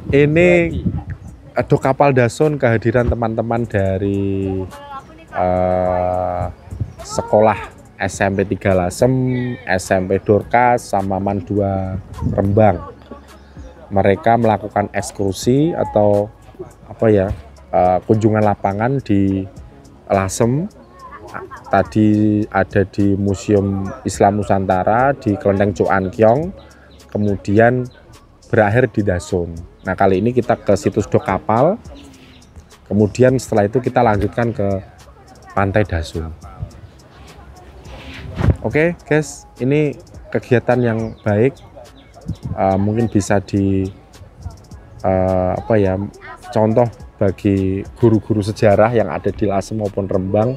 Ini Dok Kapal Dasun kehadiran teman-teman dari sekolah SMP 3 Lasem, SMP Dorcas, sama MAN 2 Rembang. Mereka melakukan ekskursi atau kunjungan lapangan di Lasem. Tadi ada di Museum Islam Nusantara di Kelenteng Cuankyong, kemudian berakhir di Dasun. Nah, kali ini kita ke situs Dok Kapal, kemudian setelah itu kita lanjutkan ke Pantai Dasun. Oke guys, ini kegiatan yang baik, mungkin bisa contoh bagi guru-guru sejarah yang ada di Lasem maupun Rembang,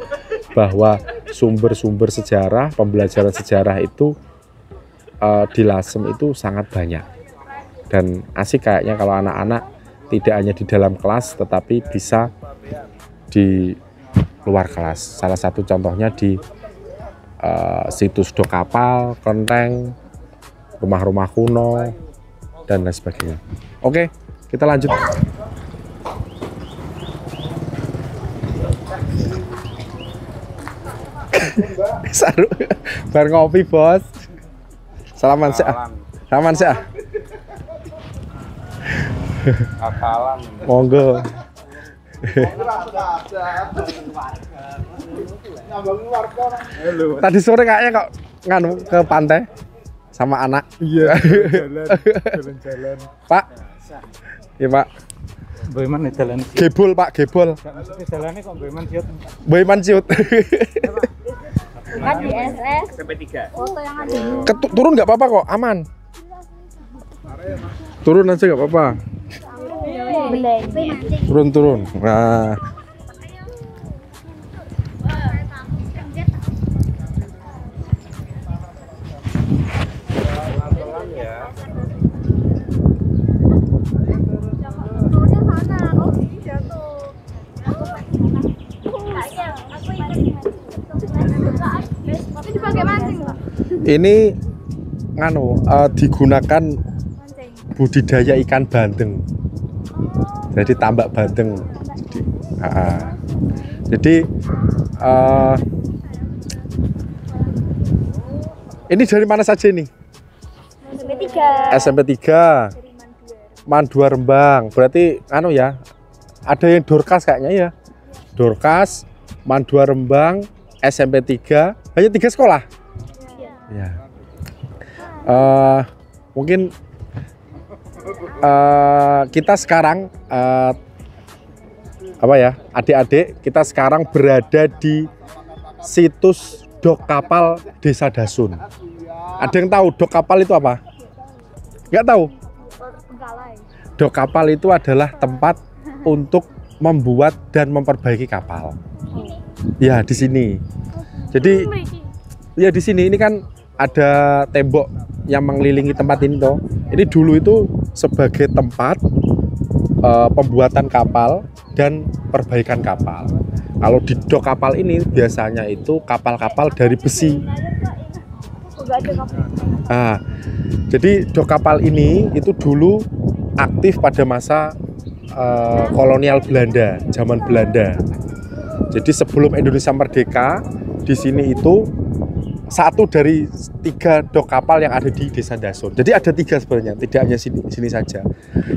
bahwa sumber-sumber sejarah, pembelajaran sejarah itu di Lasem itu sangat banyak. Dan asik kayaknya kalau anak-anak tidak hanya di dalam kelas tetapi bisa di luar kelas. Salah satu contohnya di situs Dok Kapal, Kelenteng, rumah-rumah kuno, dan lain sebagainya. Oke, kita lanjut. Saru, bar ngopi bos. Salaman sih. Salaman sih. Akalan. Monggo. Tadi sore kayaknya kok nganu ke pantai sama anak. Iya, jalan-jalan. Pak. Iya, Pak. Bagaimana jalan? Gebol, Pak, gebol. Jalannya kok bagaimana siut? Boyman ciut. Kan di SS Sampai 3. foto yang ada. Turun nggak apa-apa kok, aman. Turun aja nggak apa-apa. Turun. Nah. Ini digunakan budidaya ikan bandeng. Jadi tambak bandeng. Jadi ini dari mana saja ini? SMP 3. MAN 2 Rembang. Berarti ada yang Dorcas kayaknya ya. Dorcas, MAN 2 Rembang, SMP 3. Hanya 3 sekolah. Ya. Mungkin kita sekarang adik-adik kita sekarang berada di situs Dok Kapal Desa Dasun. Ada yang tahu Dok Kapal itu apa? Nggak tahu? Dok Kapal itu adalah tempat untuk membuat dan memperbaiki kapal. Ya, di sini. Jadi ya di sini ini kan ada tembok yang mengelilingi tempat ini toh. Ini dulu itu sebagai tempat pembuatan kapal dan perbaikan kapal. Kalau di Dok Kapal ini biasanya itu kapal-kapal dari besi. Jadi Dok Kapal ini itu dulu aktif pada masa kolonial Belanda, zaman Belanda. Jadi sebelum Indonesia merdeka, di sini itu satu dari 3 dok kapal yang ada di Desa Dasun. Jadi ada 3 sebenarnya, tidak hanya sini saja.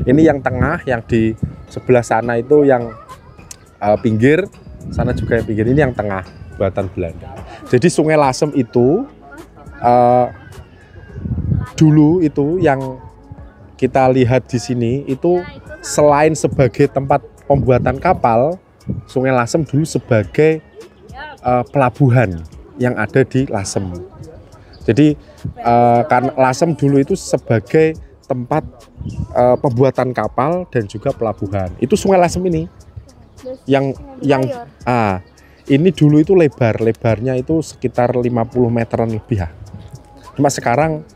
Ini yang tengah, yang di sebelah sana itu yang pinggir, sana juga yang pinggir. Ini yang tengah, buatan Belanda. Jadi Sungai Lasem itu dulu itu yang kita lihat di sini itu selain sebagai tempat pembuatan kapal, Sungai Lasem dulu sebagai pelabuhan yang ada di Lasem. Jadi karena Lasem dulu itu sebagai tempat pembuatan kapal dan juga pelabuhan. Itu Sungai Lasem ini yang ini dulu itu lebarnya itu sekitar 50 meteran lebih ya. Cuma sekarang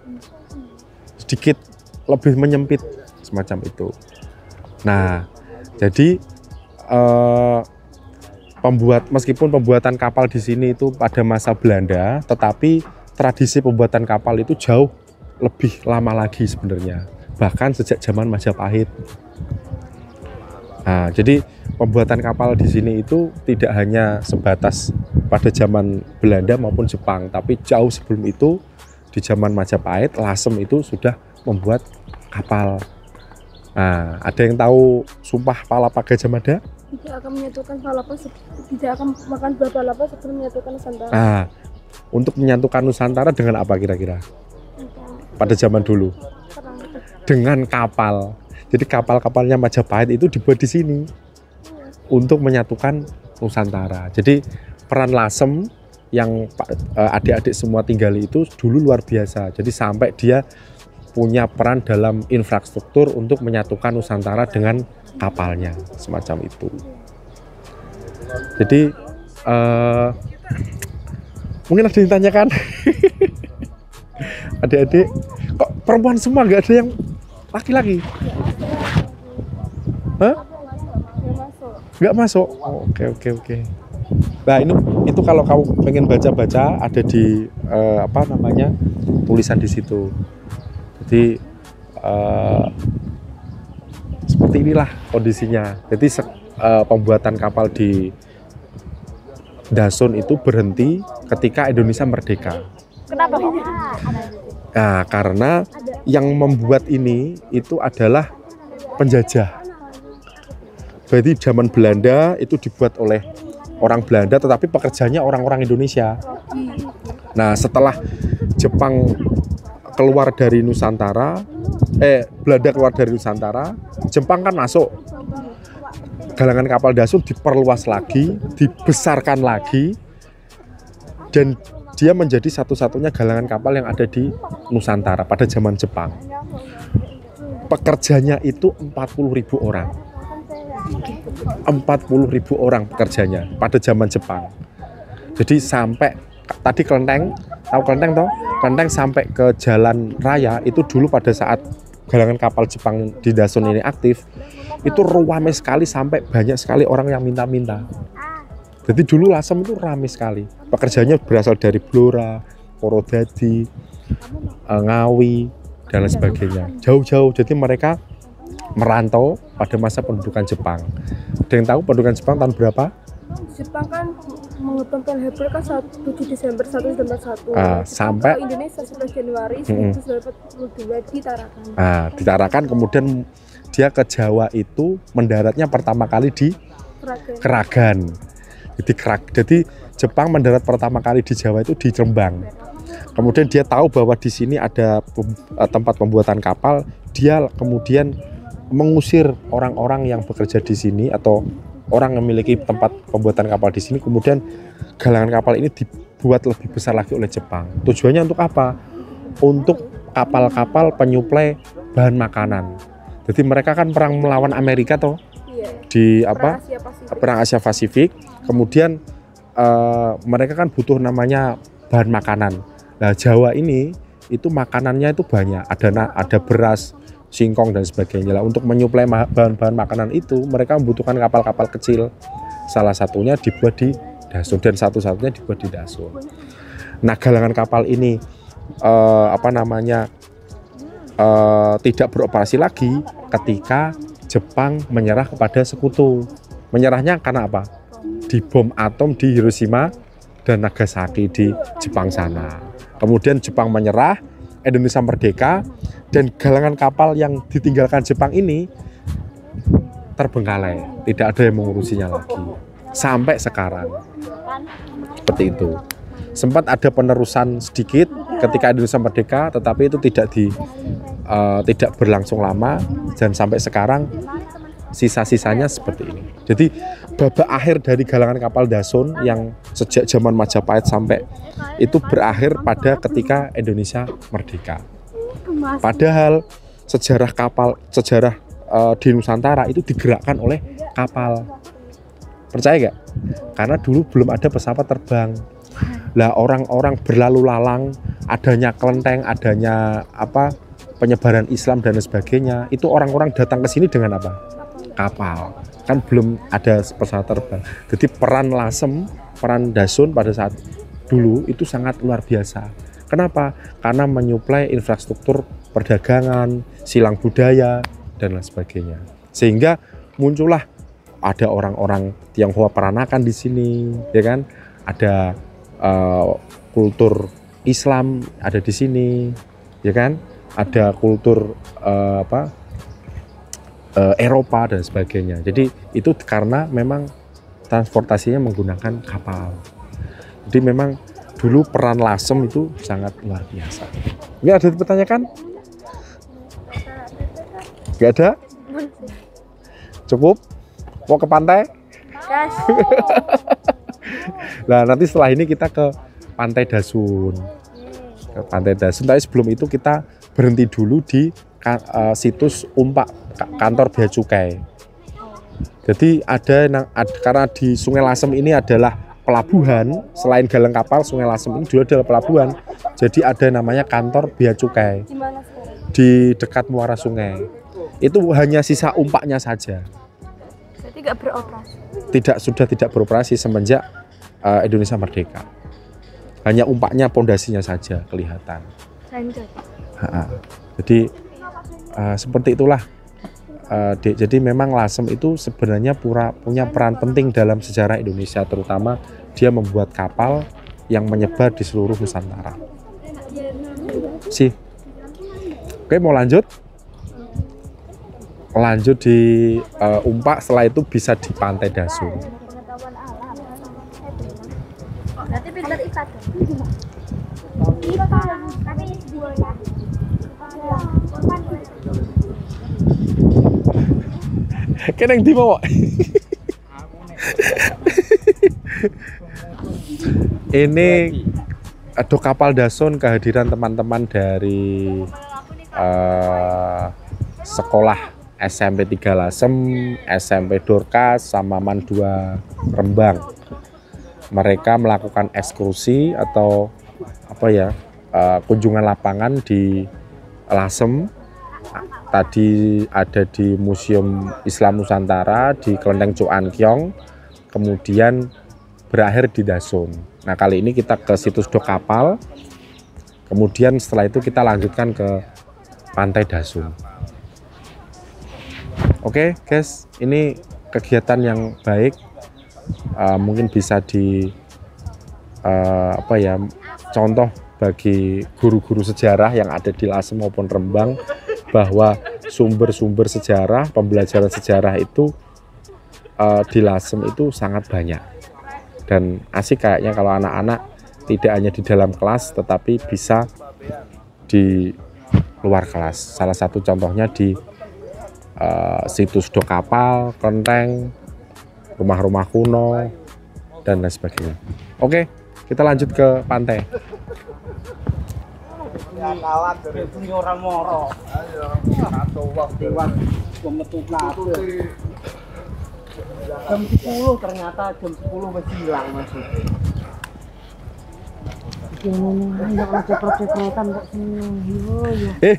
sedikit lebih menyempit semacam itu. Nah, jadi meskipun pembuatan kapal di sini itu pada masa Belanda, tetapi tradisi pembuatan kapal itu jauh lebih lama lagi sebenarnya. bahkan sejak zaman Majapahit. Nah, jadi pembuatan kapal di sini itu tidak hanya sebatas pada zaman Belanda maupun Jepang, tapi jauh sebelum itu di zaman Majapahit, Lasem itu sudah membuat kapal. Nah, ada yang tahu Sumpah Palapa Gajah Mada? Tidak akan menyatukan Palapa, tidak akan makan buah Palapa sebelum menyatukan Nusantara. Nah, untuk menyatukan Nusantara dengan apa kira-kira? Pada zaman dulu? Dengan kapal. Jadi kapal-kapalnya Majapahit itu dibuat di sini untuk menyatukan Nusantara. Jadi peran Lasem yang adik-adik semua tinggali itu dulu luar biasa. Jadi sampai dia punya peran dalam infrastruktur untuk menyatukan Nusantara dengan kapalnya, semacam itu. Jadi mungkin ada yang ditanyakan. Adik-adik, kok perempuan semua, nggak ada yang laki-laki? Hah? Nggak masuk? Oh, oke. Nah itu kalau kamu pengen baca-baca ada di tulisan di situ. Jadi seperti inilah kondisinya. Jadi pembuatan kapal di Dasun itu berhenti ketika Indonesia merdeka. Kenapa? Nah, karena yang membuat ini itu adalah penjajah. Berarti zaman Belanda itu dibuat oleh orang Belanda, tetapi pekerjanya orang-orang Indonesia. Nah, setelah Jepang keluar dari Nusantara, Belanda keluar dari Nusantara, Jepang kan masuk. Galangan kapal Dasun diperluas lagi, dibesarkan lagi, dan dia menjadi satu-satunya galangan kapal yang ada di Nusantara pada zaman Jepang. Pekerjanya itu 40.000 orang. 40.000 orang pekerjanya pada zaman Jepang. Jadi sampai tadi kelenteng, tahu kelenteng toh? Kelenteng sampai ke jalan raya itu dulu pada saat galangan kapal Jepang di Dasun ini aktif, itu ramai sekali sampai banyak sekali orang yang minta-minta. Jadi dulu Lasem itu ramai sekali. Pekerjanya berasal dari Blora, Porodadi, Ngawi, dan lain sebagainya. Jauh-jauh, jadi mereka merantau pada masa pendudukan Jepang. Ada yang tahu pendudukan Jepang tahun berapa? Jepang kan mengutamakan April kan 7 Desember 1941. Sampai Indonesia 11 Januari 1942 di Tarakan. Di Tarakan, kemudian dia ke Jawa itu mendaratnya pertama kali di Keragan. Jadi Jepang mendarat pertama kali di Jawa itu di Rembang. Kemudian dia tahu bahwa di sini ada tempat pembuatan kapal, dia kemudian mengusir orang-orang yang bekerja di sini atau orang yang memiliki tempat pembuatan kapal di sini. Kemudian galangan kapal ini dibuat lebih besar lagi oleh Jepang. Tujuannya untuk apa? Untuk kapal-kapal penyuplai bahan makanan. Jadi mereka kan perang melawan Amerika toh, di perang Asia Pasifik. Kemudian mereka kan butuh namanya bahan makanan. Nah, Jawa ini itu makanannya itu banyak, ada beras, singkong dan sebagainya. Lah, untuk menyuplai bahan-bahan makanan itu mereka membutuhkan kapal-kapal kecil. Salah satunya dibuat di Dasun dan satu-satunya dibuat di Dasun. Nah, galangan kapal ini tidak beroperasi lagi ketika Jepang menyerah kepada sekutu. Menyerahnya karena apa? Di bom atom di Hiroshima dan Nagasaki di Jepang sana. Kemudian Jepang menyerah, Indonesia merdeka, dan galangan kapal yang ditinggalkan Jepang ini terbengkalai, tidak ada yang mengurusinya lagi sampai sekarang. Seperti itu. Sempat ada penerusan sedikit ketika Indonesia merdeka, tetapi itu tidak berlangsung lama, dan sampai sekarang sisa-sisanya seperti ini. Jadi babak akhir dari galangan kapal Dasun yang sejak zaman Majapahit sampai itu berakhir pada ketika Indonesia merdeka. Padahal sejarah di Nusantara itu digerakkan oleh kapal. Percaya gak? Karena dulu belum ada pesawat terbang. Lah, orang-orang berlalu lalang, adanya kelenteng, adanya penyebaran Islam dan sebagainya, itu orang-orang datang ke sini dengan apa? Kapal. Kan belum ada pesawat terbang. Jadi peran Lasem, peran Dasun pada saat dulu itu sangat luar biasa. Kenapa? Karena menyuplai infrastruktur perdagangan, silang budaya, dan lain sebagainya. Sehingga muncullah ada orang-orang Tionghoa Peranakan di sini, ya kan? Ada kultur Islam ada di sini, ya kan? Ada kultur Eropa dan sebagainya. Jadi itu karena memang transportasinya menggunakan kapal. Jadi memang dulu peran Lasem itu sangat luar biasa. Nggak ada dipertanyakan? Nggak ada? Cukup? Mau ke pantai? Gas. Nah, nanti setelah ini kita ke Pantai Dasun. Ke Pantai Dasun. Tapi sebelum itu kita berhenti dulu di situs Umpak kantor Bea Cukai. Jadi karena di Sungai Lasem ini adalah pelabuhan, selain galang kapal, Sungai Lasem ini juga adalah pelabuhan. Jadi ada namanya kantor Bea Cukai Di mana sekarang? di dekat muara sungai. Itu hanya sisa umpaknya saja. Berarti nggak beroperasi. Sudah tidak beroperasi semenjak Indonesia merdeka. Hanya umpaknya, pondasinya saja kelihatan. Lanjut. Jadi seperti itulah. Jadi memang Lasem itu sebenarnya punya peran penting dalam sejarah Indonesia, terutama dia membuat kapal yang menyebar di seluruh Nusantara. Oke, mau lanjut? Lanjut di Umpak, setelah itu bisa di Pantai Dasun. Berarti pintar ikat. Tapi dua ya. Keneng di mau. Ini ada kapal Dasun, kehadiran teman-teman dari sekolah SMP 3 Lasem, SMP Dorcas, sama MAN 2 Rembang. Mereka melakukan ekskursi atau kunjungan lapangan di Lasem. Tadi ada di Museum Islam Nusantara di Kelenteng Cuankyong, kemudian berakhir di Dasun. Nah, kali ini kita ke situs dok kapal, kemudian setelah itu kita lanjutkan ke Pantai Dasun. Oke guys, ini kegiatan yang baik, mungkin bisa contoh bagi guru-guru sejarah yang ada di Lasem maupun Rembang, bahwa sumber-sumber sejarah, pembelajaran sejarah itu di Lasem itu sangat banyak. Dan asik kayaknya kalau anak-anak tidak hanya di dalam kelas, tetapi bisa di luar kelas. Salah satu contohnya di situs dok kapal, kelenteng, rumah-rumah kuno, dan lain sebagainya. Oke, kita lanjut ke pantai. Ya kawan dari orang moro. Ayo, satu waktu metu kabeh. Jam 10 ternyata jam 10 wis hilang masih. Iki ngono ayo ceprot-ceprotan kok seneng. Yo yo.